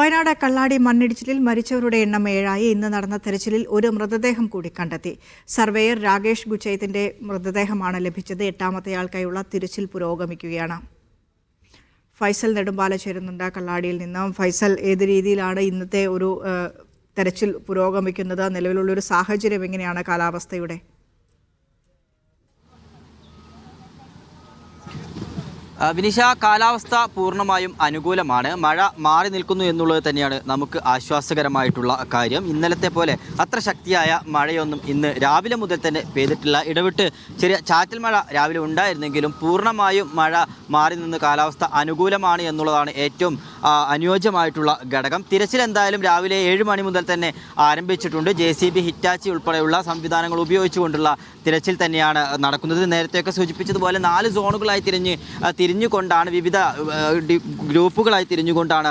വയനാട് കള്ളാടി മണ്ണിടിച്ചിലിൽ മരിച്ചവരുടെ എണ്ണം 7 ഇന്ന് നടന്ന തെരച്ചിലിൽ ഒരു മൃതദേഹം കൂടി കണ്ടെത്തി. സർവേയർ രാകേഷ് ഗുച്ചൈത്തിന്റെ മൃതദേഹമാണ് ലഭിച്ചത്. 8ാമത്തെയാൾക്കായുള്ള തിരച്ചിൽ പുരോഗമിക്കുകയാണ്. ഫൈസൽ നെടുമ്പാല ചേരുന്നുണ്ട് കള്ളാടിയിൽ നിന്ന്. ഫൈസൽ, ഏത് രീതിയിലാണ് ഇന്നത്തെ ഒരു തെരച്ചിൽ പുരോഗമിക്കുന്നത്? നിലവിലുള്ളൊരു സാഹചര്യം എങ്ങനെയാണ് കാലാവസ്ഥയുടെ? വിനിഷ, കാലാവസ്ഥ പൂർണ്ണമായും അനുകൂലമാണ്. മഴ മാറി നിൽക്കുന്നു എന്നുള്ളത് തന്നെയാണ് നമുക്ക് ആശ്വാസകരമായിട്ടുള്ള കാര്യം. ഇന്നലത്തെ പോലെ അത്ര ശക്തിയായ മഴയൊന്നും ഇന്ന് രാവിലെ മുതൽ തന്നെ പെയ്തിട്ടില്ല. ഇടവിട്ട് ചെറിയ ചാറ്റൽ മഴ രാവിലെ ഉണ്ടായിരുന്നെങ്കിലും പൂർണ്ണമായും മഴ മാറി നിന്ന് കാലാവസ്ഥ അനുകൂലമാണ് എന്നുള്ളതാണ് ഏറ്റവും അനുയോജ്യമായിട്ടുള്ള ഘടകം. തിരച്ചിൽ എന്തായാലും രാവിലെ 7 മണി മുതൽ തന്നെ ആരംഭിച്ചിട്ടുണ്ട്. JCB, ഹിറ്റാച്ചി ഉൾപ്പെടെയുള്ള സംവിധാനങ്ങൾ ഉപയോഗിച്ചുകൊണ്ടുള്ള തിരച്ചിൽ തന്നെയാണ് നടക്കുന്നത്. നേരത്തെയൊക്കെ സൂചിപ്പിച്ചതുപോലെ 4 സോണുകളായി തിരിഞ്ഞുകൊണ്ടാണ്, വിവിധ ഗ്രൂപ്പുകളായി തിരിഞ്ഞുകൊണ്ടാണ്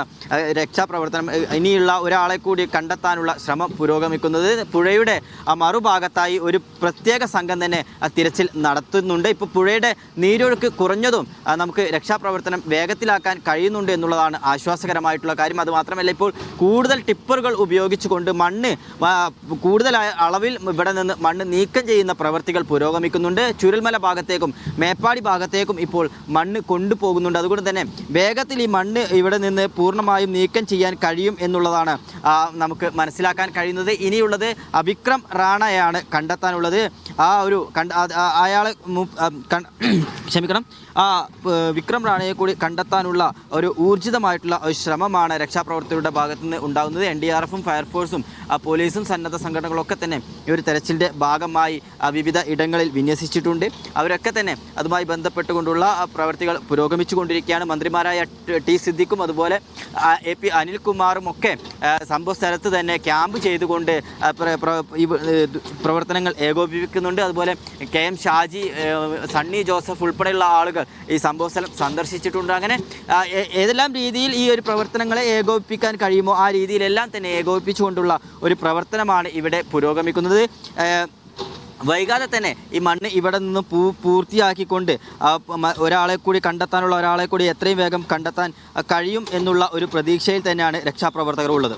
രക്ഷാപ്രവർത്തനം. ഇനിയുള്ള ഒരാളെ കൂടി കണ്ടെത്താനുള്ള ശ്രമം പുരോഗമിക്കുന്നത്. പുഴയുടെ മറുഭാഗത്തായി ഒരു പ്രത്യേക സംഘം തന്നെ തിരച്ചിൽ നടത്തുന്നുണ്ട്. ഇപ്പോൾ പുഴയുടെ നീരൊഴുക്ക് കുറഞ്ഞതും നമുക്ക് രക്ഷാപ്രവർത്തനം വേഗത്തിലാക്കാൻ കഴിയുന്നുണ്ട് എന്നുള്ളതാണ് ആശ്വാസകരമായിട്ടുള്ള കാര്യം. അതുമാത്രമല്ല, ഇപ്പോൾ കൂടുതൽ ടിപ്പറുകൾ ഉപയോഗിച്ചുകൊണ്ട് മണ്ണ് കൂടുതലായ അളവിൽ ഇവിടെ നിന്ന് മണ്ണ് നീക്കം ചെയ്യുന്ന പ്രവൃത്തികൾ പുരോഗമിക്കുന്നുണ്ട്. ചുരൽമല ഭാഗത്തേക്കും മേപ്പാടി ഭാഗത്തേക്കും ഇപ്പോൾ മണ്ണ് കൊണ്ടുപോകുന്നുണ്ട്. അതുകൊണ്ട് തന്നെ വേഗത്തിൽ ഈ മണ്ണ് ഇവിടെ നിന്ന് പൂർണ്ണമായും നീക്കം ചെയ്യാൻ കഴിയും എന്നുള്ളതാണ് നമുക്ക് മനസ്സിലാക്കാൻ കഴിയുന്നത്. ഇനിയുള്ളത് വിക്രം റാണയാണ് കണ്ടെത്താനുള്ളത്. അയാളെ ക്ഷമിക്കണം വിക്രം റാണയെ കൂടി കണ്ടെത്താനുള്ള ഒരു ഊർജിതമായിട്ടുള്ള ഒരു ശ്രമമാണ് രക്ഷാപ്രവർത്തകരുടെ ഭാഗത്തു നിന്ന് ഉണ്ടാകുന്നത്. NDRFും ഫയർഫോഴ്സും പോലീസും സന്നദ്ധ സംഘടനകളൊക്കെ തന്നെ ഈ ഒരു തെരച്ചിലിൻ്റെ ഭാഗമായി വിവിധ ഇടങ്ങളിൽ വിന്യസിച്ചിട്ടുണ്ട്. അവരൊക്കെ തന്നെ അതുമായി ബന്ധപ്പെട്ടുകൊണ്ടുള്ള പ്രവൃത്തികൾ പുരോഗമിച്ചുകൊണ്ടിരിക്കുകയാണ്. മന്ത്രിമാരായ T സിദ്ദിഖും അതുപോലെ AP അനിൽകുമാറും ഒക്കെ സംഭവ സ്ഥലത്ത് തന്നെ ക്യാമ്പ് ചെയ്തുകൊണ്ട് പ്രവർത്തനങ്ങൾ ഏകോപിപ്പിക്കുന്നുണ്ട്. അതുപോലെ KM ഷാജി, സണ്ണി ജോസഫ് ഉൾപ്പെടെയുള്ള ആളുകൾ ഈ സംഭവ സ്ഥലം സന്ദർശിച്ചിട്ടുണ്ട്. അങ്ങനെ ഏതെല്ലാം രീതിയിൽ ഈ ഒരു പ്രവർത്തനങ്ങളെ ഏകോപിപ്പിക്കാൻ കഴിയുമോ ആ രീതിയിലെല്ലാം തന്നെ ഏകോപിപ്പിച്ചുകൊണ്ടുള്ള ഒരു പ്രവർത്തനമാണ് ഇവിടെ പുരോഗമിക്കുന്നത്. വൈകാതെ തന്നെ ഈ മണ്ണ് ഇവിടെ നിന്ന് പൂർത്തിയാക്കിക്കൊണ്ട് ഒരാളെ കൂടി എത്രയും വേഗം കണ്ടെത്താൻ കഴിയും എന്നുള്ള ഒരു പ്രതീക്ഷയിൽ തന്നെയാണ് രക്ഷാപ്രവർത്തകർ ഉള്ളത്.